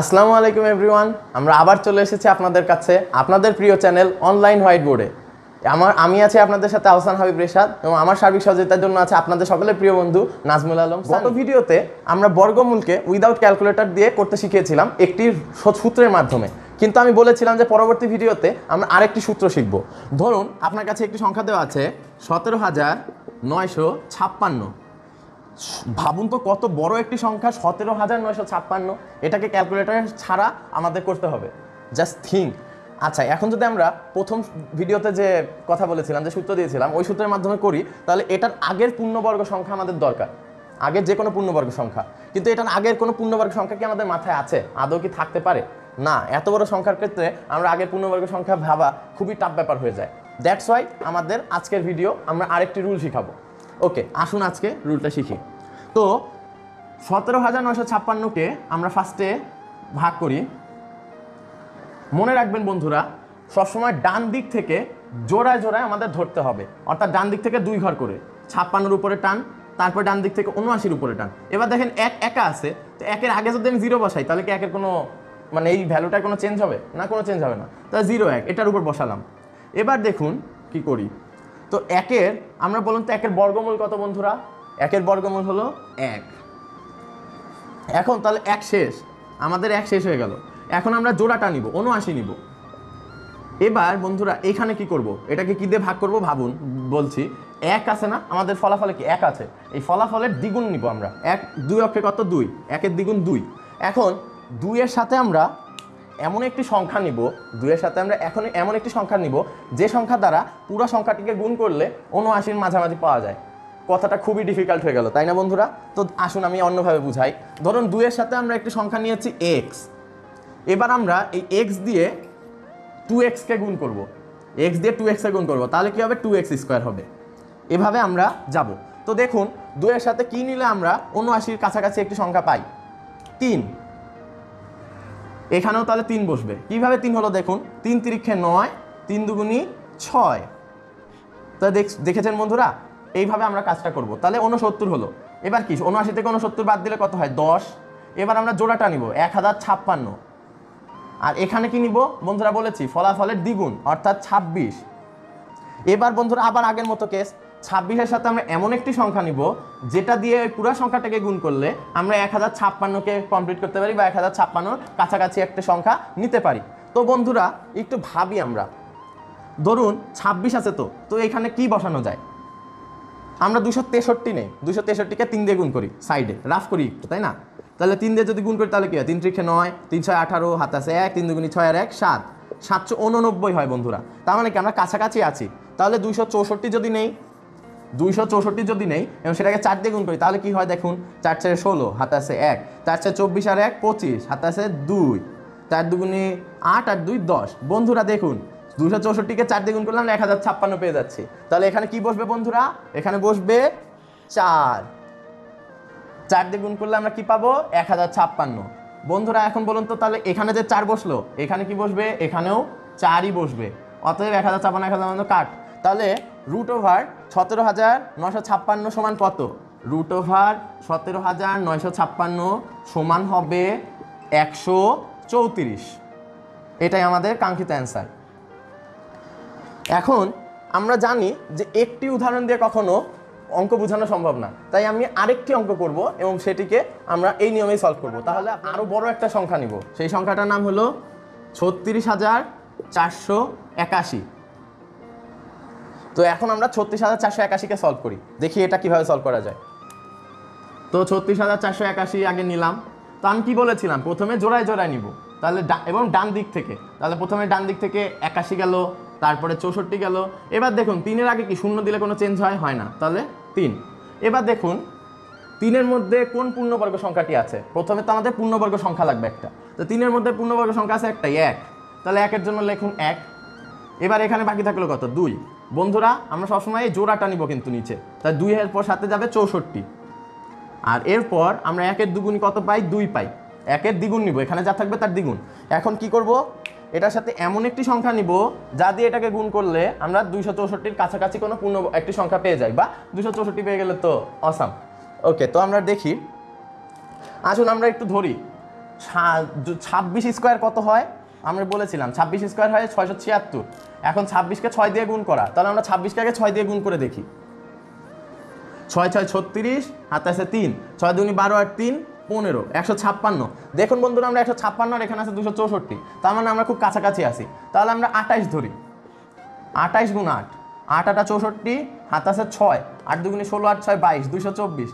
আসসালামু আলাইকুম এভরিওয়ান। আমরা আবার চলে এসেছি আপনাদের কাছে আপনাদের প্রিয় চ্যানেল অনলাইন হোয়াইট বোর্ডে। আমি আছি আপনাদের সাথে আহসান হাবিব রেশাদ এবং আমার সার্বিক সহযোগিতার জন্য আছে আপনাদের সকলের প্রিয় বন্ধু নাজমুল আলম। গত ভিডিওতে আমরা বর্গমূলকে উইদাউট ক্যালকুলেটর দিয়ে করতে শিখিয়েছিলাম একটি সূত্রের মাধ্যমে, কিন্তু আমি বলেছিলাম যে পরবর্তী ভিডিওতে আমরা আরেকটি সূত্র শিখব। ধরুন আপনার কাছে একটি সংখ্যা দেওয়া আছে 17,956। ভাবুন তো কত বড় একটি সংখ্যা 17,956। এটাকে ক্যালকুলেটর ছাড়া আমাদের করতে হবে, জাস্ট থিঙ্ক। আচ্ছা, এখন যদি আমরা প্রথম ভিডিওতে যে কথা বলেছিলাম, যে সূত্র দিয়েছিলাম, ওই সূত্রের মাধ্যমে করি, তাহলে এটার আগের পূর্ণবর্গ সংখ্যা আমাদের দরকার, আগের যে কোনো পূর্ণবর্গ সংখ্যা। কিন্তু এটার আগের কোনো পূর্ণবর্গ সংখ্যা কি আমাদের মাথায় আছে? আদৌ কি থাকতে পারে? না, এত বড় সংখ্যার ক্ষেত্রে আমরা আগের পূর্ণবর্গ সংখ্যা ভাবা খুবই টাফ ব্যাপার হয়ে যায়। দ্যাটস ওয়াই আমাদের আজকের ভিডিও আমরা আরেকটি রুল শিখাবো। ওকে, আসুন আজকে রুলটা শিখি। তো 17,956কে আমরা ফার্স্টে ভাগ করি। মনে রাখবেন বন্ধুরা, সবসময় ডান দিক থেকে জোড়ায় জোড়ায় আমাদের ধরতে হবে, অর্থাৎ ডান দিক থেকে 2 ঘর করে 56-এর উপরে টান, তারপর ডান দিক থেকে 79-র উপরে টান। এবার দেখেন এক একা আছে, তো একের আগে যদি আমি 0 বসাই তাহলে কি একের কোনো মানে এই ভ্যালুটার কোনো চেঞ্জ হবে না? কোনো চেঞ্জ হবে না। তাহলে 0 1 এটার উপর বসালাম। এবার দেখুন কি করি। তো একের আমরা বলুন তো একের বর্গমূল কত বন্ধুরা? একের বর্গমূল হলো 1। এখন তাহলে 1 শেষ, আমাদের 1 শেষ হয়ে গেল। এখন আমরা জোড়াটা নিব, 79 নিব। এবার বন্ধুরা এখানে কি করব? এটাকে কি দিয়ে ভাগ করব ভাবুন, বলছি। 1 আছে না আমাদের ফলাফলে? কি 1 আছে? এই ফলাফলের দ্বিগুণ নিব আমরা। 1 2 অক্ষে কত? 2, 1-এর দ্বিগুণ 2। এখন 2 এর সাথে আমরা এমন একটি সংখ্যা নিব, 2 এর সাথে আমরা এখন এমন একটি সংখ্যা নিব যে সংখ্যা দ্বারা পুরো সংখ্যাটিকে গুণ করলে 79-র মাঝামাঝি পাওয়া যায়। কথাটা খুবই ডিফিকাল্ট হয়ে গেল, তাই না বন্ধুরা? তো আসুন আমি অন্যভাবে বুঝাই। ধরুন 2 এর সাথে আমরা একটি সংখ্যা নিয়েছি x। এবার আমরা এই x দিয়ে 2x কে গুণ করব, x দিয়ে 2x কে গুণ করব, তাহলে কি হবে? 2x² হবে। এভাবে আমরা যাব। তো দেখুন 2 এর সাথে কি নিলে আমরা 79-র কাছাকাছি একটি সংখ্যা পাই? 3। এখানেও তাহলে 3 বসবে। কিভাবে 3 হলো দেখুন, 3 তিরিক্ষে 9, 3 দুগুণী 6। তো দেখেছেন বন্ধুরা, এইভাবে আমরা কাজটা করব। তাহলে 69 হলো। এবার কি 79 থেকে 69 বাদ দিলে কত হয়? 10। এবার আমরা জোড়াটা নিব 1056। আর এখানে কি নিব বন্ধুরা? বলেছি ফলাফলের দ্বিগুণ, অর্থাৎ 26। এবার বন্ধুরা আবার আগের মতো কেস, 26-এর সাথে আমরা এমন একটি সংখ্যা নিব যেটা দিয়ে পুরো সংখ্যাটাকে গুণ করলে আমরা 1056কে কমপ্লিট করতে পারি বা 1056-র কাছাকাছি একটা সংখ্যা নিতে পারি। তো বন্ধুরা একটু ভাবি আমরা, ধরুন 26 আছে, তো এখানে কি বসানো যায়? আমরা 263 নেই, 263কে 3 দিয়ে গুণ করি, সাইডে রাফ করি একটু, তাই না? তাহলে 3 দিয়ে যদি গুণ করি তাহলে কি হয়? 3 তিরিক্ষে 9, 3 6 18, হাতে আছে 1, 3 দুগুণী 6 আর 1 7, 789 হয় বন্ধুরা। তার মানে কি আমরা কাছাকাছি আছি। তাহলে 264 যদি নেই, 264 যদি নেই এবং সেটাকে 4 দিয়ে গুণ করি তাহলে কি হয় দেখুন? 4 4 16, হাতে আছে 1, 4 4 24 আর 1 25, হাতে আছে 2, 4 দুগুণী 8 আর 2 10। বন্ধুরা দেখুন 264কে 4 দিয়ে গুণ করলে আমরা 1056 পেয়ে যাচ্ছি। তাহলে এখানে কি বসবে বন্ধুরা? এখানে বসবে 4। 4 দিয়ে গুণ করলে আমরা কি পাবো? 1056। বন্ধুরা এখন বলুন তো, তাহলে এখানে যে 4 বসলো, এখানে কি বসবে? এখানেও 4ই বসবে। অতএব 1056 1056 কাট। তাহলে √17,956 সমান কত? √17,956 সমান হবে 134। এটাই আমাদের কাঙ্ক্ষিত অ্যান্সার। এখন আমরা জানি যে একটি উদাহরণ দিয়ে কখনো অঙ্ক বোঝানো সম্ভব না, তাই আমি আরেকটি অঙ্ক করব এবং সেটিকে আমরা এই নিয়মেই সলভ করব। তাহলে আরও বড় একটা সংখ্যা নিব, সেই সংখ্যাটার নাম হলো 36,481। তো এখন আমরা 36,481কে সলভ করি, দেখি এটা কিভাবে সলভ করা যায়। তো 36,481 আগে নিলাম। তো আমি কি বলেছিলাম? প্রথমে জোড়ায় জোড়ায় নিব, তাহলে এবং ডান দিক থেকে, তাহলে প্রথমে ডান দিক থেকে 81 গেল, তারপরে 64 গেল। এবার দেখুন 3-এর আগে কি 0 দিলে কোনো চেঞ্জ হয় না, তাহলে 3। এবার দেখুন 3-এর মধ্যে কোন পূর্ণবর্গ সংখ্যাটি আছে? প্রথমে তো আমাদের পূর্ণবর্গ সংখ্যা লাগবে একটা। তো 3-এর মধ্যে পূর্ণবর্গ সংখ্যা আছে একটাই, 1। তাহলে 1-এর জন্য লিখুন 1। এবার এখানে বাকি থাকলো কত? 2। বন্ধুরা আমরা সবসময় এই জোড়াটা নিব কিন্তু নিচে, তাই 2-এর পর সাথে যাবে 64। আর এরপর আমরা 1-এর দ্বিগুণী কত পাই? 2 পাই। 1-এর দ্বিগুণ নিব, এখানে যা থাকবে তার দ্বিগুণ। এখন কি করব? এটার সাথে এমন একটি সংখ্যা নিব যা দিয়ে এটাকে গুণ করলে আমরা 264-র কাছাকাছি কোনো পূর্ণ একটি সংখ্যা পেয়ে যাই, বা 264 পেয়ে গেলে তো অসাম। ওকে, তো আমরা দেখি, আসুন আমরা একটু ধরি। 26 স্কোয়ার কত হয় আমরা বলেছিলাম 26 স্কোয়ার হয় 676। এখন 26কে 6 দিয়ে গুণ করা, তাহলে আমরা 26কে আগে 6 দিয়ে গুণ করে দেখি। 6 6 36, হাতে আছে 3, 6 2 12 আর 3 15, 156। দেখুন বন্ধুরা আমরা 156 আর এখানে আছে 264, তার মানে আমরা খুব কাছাকাছি আছি। তাহলে আমরা 28 ধরি, 28 গুণ 8, 8 8 64, হাতে আছে 6, 8 2 16 8 6 22, 224।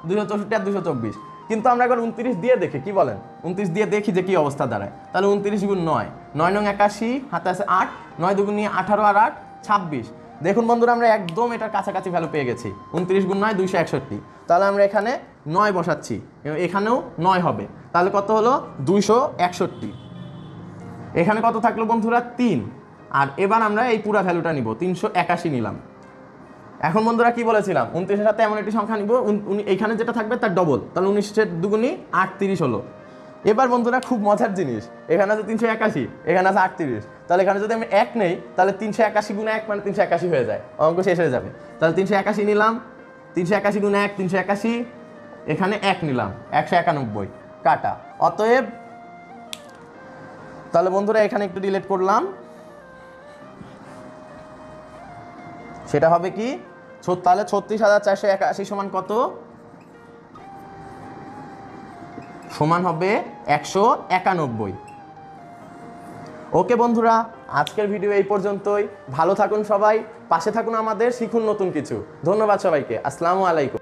264 আর 224। কিন্তু আমরা একবার 29 দিয়ে দেখি, কি বলেন? 29 দিয়ে দেখি যে কি অবস্থা দাঁড়ায়। তাহলে 29 গুণ 9, 9 9 81, হাতে আছে 8, 9 2 গুণ 18 আর 8 26। দেখুন বন্ধুরা আমরা একদম এটার কাছাকাছি ভ্যালু পেয়ে গেছি। 29 গুণ 9 261। তাহলে আমরা এখানে 9 বসাচ্ছি, এখানেও 9 হবে। তাহলে কত হলো? 261। এখানে কত থাকলো বন্ধুরা? 3। আর এবার আমরা এই পুরা ভ্যালুটা নিব, 381 নিলাম। এখন বন্ধুরা কি বলেছিলাম? 29 এর সাথে এমন একটি সংখ্যা নিব এইখানে যেটা থাকবে তার ডবল, তাহলে 19 দুগুণী 38 হলো। এবার বন্ধুরা খুব মজার জিনিস, এখানে আছে 381, এখানে আছে 38, তাহলে এখানে যদি আমি 1 নেই তাহলে 381 গুণ 1 মানে 381 হয়ে যায়, অঙ্ক শেষ হয়ে যাবে। তাহলে 381 নিলাম, 381 গুণ 1 381, এখানে 1 নিলাম, 191 কাটা। অতএব তাহলে বন্ধুরা এখানে একটু ডিলিট করলাম, সেটা হবে কি? তাহলে 36,481 সমান কত? সমান হবে 191। ওকে বন্ধুরা, আজকের ভিডিও এই পর্যন্তই। ভালো থাকুন সবাই, পাশে থাকুন আমাদের, শিখুন নতুন কিছু। ধন্যবাদ সবাইকে, আসসালামু আলাইকুম।